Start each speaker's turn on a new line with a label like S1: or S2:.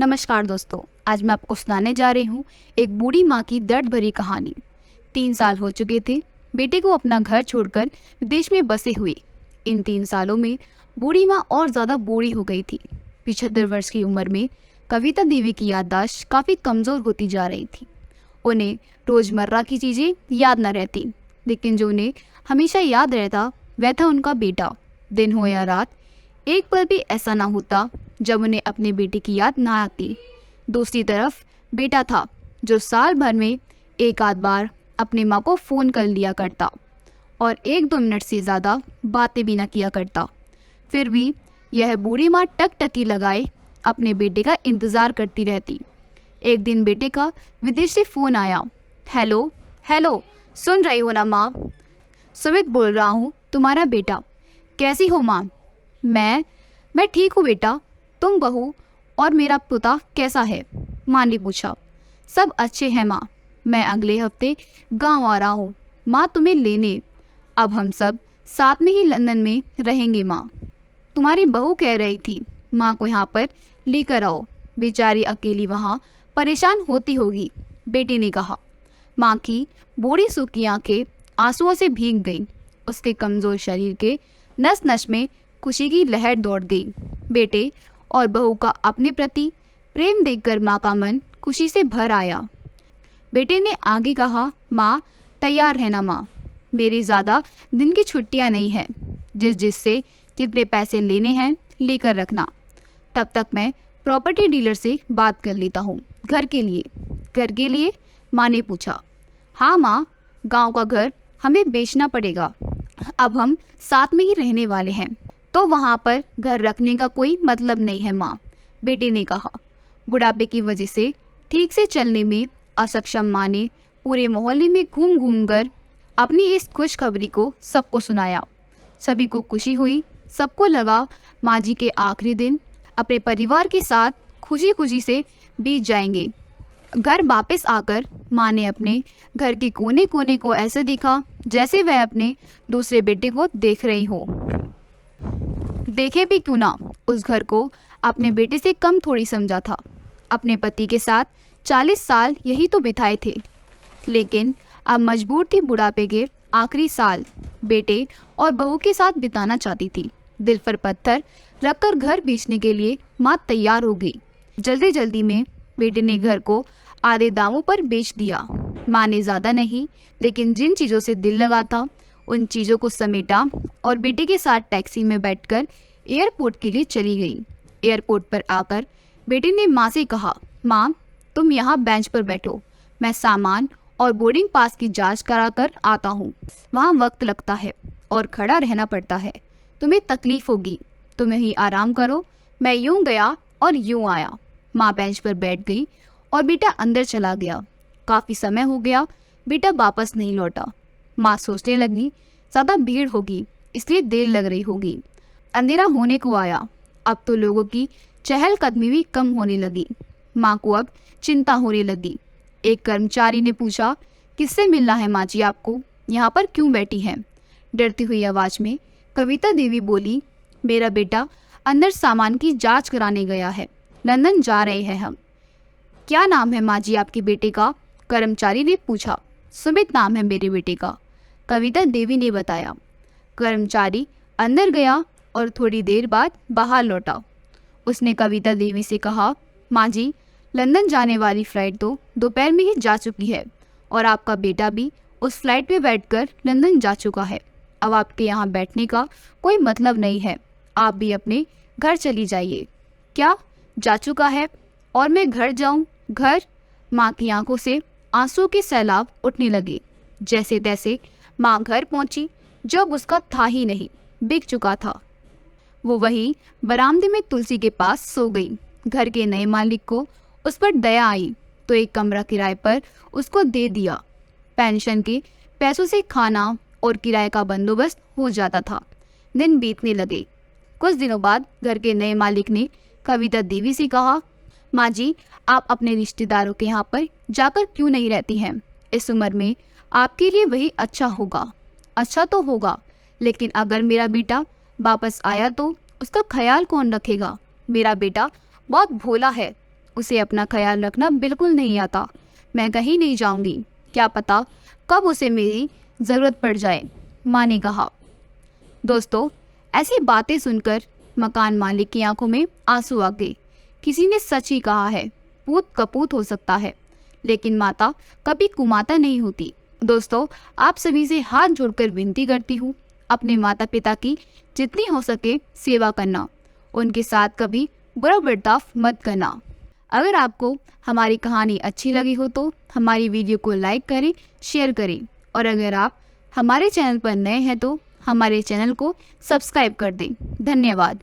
S1: नमस्कार दोस्तों, आज मैं आपको सुनाने जा रही हूँ एक बूढ़ी माँ की दर्द भरी कहानी। 3 साल हो चुके थे बेटे को अपना घर छोड़कर विदेश में बसे हुए। इन 3 सालों में बूढ़ी माँ और ज्यादा बूढ़ी हो गई थी। 75 वर्ष की उम्र में कविता देवी की याददाश्त काफी कमजोर होती जा रही थी। उन्हें रोजमर्रा की चीजें याद न रहती, लेकिन जो उन्हें हमेशा याद रहता वह था उनका बेटा। दिन हो या रात, एक पल भी ऐसा ना होता जब उन्हें अपने बेटे की याद ना आती। दूसरी तरफ बेटा था जो साल भर में एक आध बार अपनी माँ को फ़ोन कर लिया करता और 1-2 मिनट से ज़्यादा बातें भी ना किया करता। फिर भी यह बूढ़ी माँ टकटकी लगाए अपने बेटे का इंतज़ार करती रहती। एक दिन बेटे का विदेश से फ़ोन आया। हेलो हेलो, सुन रही हो ना माँ? सुमित बोल रहा हूँ, तुम्हारा बेटा। कैसी हो माँ? मैं ठीक हूँ बेटा। तुम बहू और मेरा पोता कैसा है? माँ ने पूछा। सब अच्छे हैं माँ। मैं अगले हफ्ते गांव आ रहा हूँ माँ तुम्हें लेने। अब हम सब साथ में ही लंदन में रहेंगे माँ। तुम्हारी बहू कह रही थी माँ को यहाँ पर लेकर आओ, बेचारी अकेली वहाँ परेशान होती होगी, बेटी ने कहा। माँ की बूढ़ी सूखी आंखें आंसुओं से भीग गईं। उसके कमज़ोर शरीर के नस नस में खुशी की लहर दौड़ गई। बेटे और बहू का अपने प्रति प्रेम देखकर माँ का मन खुशी से भर आया। बेटे ने आगे कहा, माँ तैयार है ना माँ? मेरी ज़्यादा दिन की छुट्टियाँ नहीं हैं। जिससे जितने पैसे लेने हैं लेकर रखना। तब तक मैं प्रॉपर्टी डीलर से बात कर लेता हूँ। घर के लिए माँ ने पूछा। हाँ माँ, गांव का घर हमें बेचना पड़ेगा। अब हम साथ में ही रहने वाले हैं, तो वहाँ पर घर रखने का कोई मतलब नहीं है माँ, बेटे ने कहा। बुढ़ापे की वजह से ठीक से चलने में असक्षम माँ ने पूरे मोहल्ले में घूम घूम कर अपनी इस खुशखबरी को सबको सुनाया। सभी को खुशी हुई। सबको लगा माँ जी के आखिरी दिन अपने परिवार के साथ खुशी खुशी से बीत जाएंगे। घर वापस आकर माँ ने अपने घर के कोने कोने को ऐसे देखा जैसे वह अपने दूसरे बेटे को देख रही हो। देखे भी क्यों ना, उस घर को अपने बेटे से कम थोड़ी समझा था। अपने पति के साथ 40 साल यही तो बिताए थे, लेकिन अब मजबूर थी बुढ़ापे के आखिरी साल बेटे और बहू के साथ बिताना चाहती थी। दिल पर पत्थर रखकर घर बेचने के लिए माँ तैयार हो गई। जल्दी जल्दी में बेटे ने घर को आधे दामों पर बेच दिया। माँ ने ज़्यादा नहीं, लेकिन जिन चीज़ों से दिल लगा था उन चीज़ों को समेटा और बेटे के साथ टैक्सी में बैठकर एयरपोर्ट के लिए चली गई। एयरपोर्ट पर आकर बेटे ने माँ से कहा, माँ तुम यहाँ बेंच पर बैठो, मैं सामान और बोर्डिंग पास की जांच कराकर आता हूँ। वहाँ वक्त लगता है और खड़ा रहना पड़ता है, तुम्हें तकलीफ होगी, तुम यहीं आराम करो। मैं यूं गया और यूं आया। माँ बेंच पर बैठ गई और बेटा अंदर चला गया। काफ़ी समय हो गया, बेटा वापस नहीं लौटा। माँ सोचने लगी ज़्यादा भीड़ होगी इसलिए देर लग रही होगी। अंधेरा होने को आया। अब तो लोगों की चहलकदमी भी कम होने लगी। माँ को अब चिंता होने लगी। एक कर्मचारी ने पूछा, किससे मिलना है माँ जी आपको? यहाँ पर क्यों बैठी हैं? डरती हुई आवाज़ में कविता देवी बोली, मेरा बेटा अंदर सामान की जांच कराने गया है, लंदन जा रहे हैं हम। क्या नाम है माँ जी आपके बेटे का? कर्मचारी ने पूछा। सुमित नाम है मेरे बेटे का, कविता देवी ने बताया। कर्मचारी अंदर गया और थोड़ी देर बाद बाहर लौटा। उसने कविता देवी से कहा, माँ जी लंदन जाने वाली फ़्लाइट तो दोपहर में ही जा चुकी है और आपका बेटा भी उस फ्लाइट में बैठकर लंदन जा चुका है। अब आपके यहाँ बैठने का कोई मतलब नहीं है, आप भी अपने घर चली जाइए। क्या जा चुका है और मैं घर जाऊँ? घर? माँ की आंखों से आंसू के सैलाब उठने लगे। जैसे तैसे माँ घर पहुंची। जब उसका था ही नहीं, बिक चुका था। वो वहीं बरामदे में तुलसी के पास सो गई। घर के नए मालिक को उस पर दया आई तो एक कमरा किराए पर उसको दे दिया। पेंशन के पैसों से खाना और किराए का बंदोबस्त हो जाता था। दिन बीतने लगे। कुछ दिनों बाद घर के नए मालिक ने कविता देवी से कहा, माँ जी आप अपने रिश्तेदारों के यहाँ पर जाकर क्यों नहीं रहती हैं? इस उम्र में आपके लिए वही अच्छा होगा। अच्छा तो होगा, लेकिन अगर मेरा बेटा वापस आया तो उसका ख्याल कौन रखेगा? मेरा बेटा बहुत भोला है उसे अपना ख्याल रखना बिल्कुल नहीं आता। मैं कहीं नहीं जाऊंगी, क्या पता कब उसे मेरी ज़रूरत पड़ जाए, माँ ने कहा। दोस्तों, ऐसी बातें सुनकर मकान मालिक की आंखों में आंसू आ गए। किसी ने सच ही कहा है, पूत कपूत हो सकता है, लेकिन माता कभी कुमाता नहीं होती। दोस्तों, आप सभी से हाथ जोड़कर विनती करती हूँ, अपने माता पिता की जितनी हो सके सेवा करना, उनके साथ कभी बुरा बर्ताव मत करना। अगर आपको हमारी कहानी अच्छी लगी हो तो हमारी वीडियो को लाइक करें, शेयर करें, और अगर आप हमारे चैनल पर नए हैं तो हमारे चैनल को सब्सक्राइब कर दें। धन्यवाद।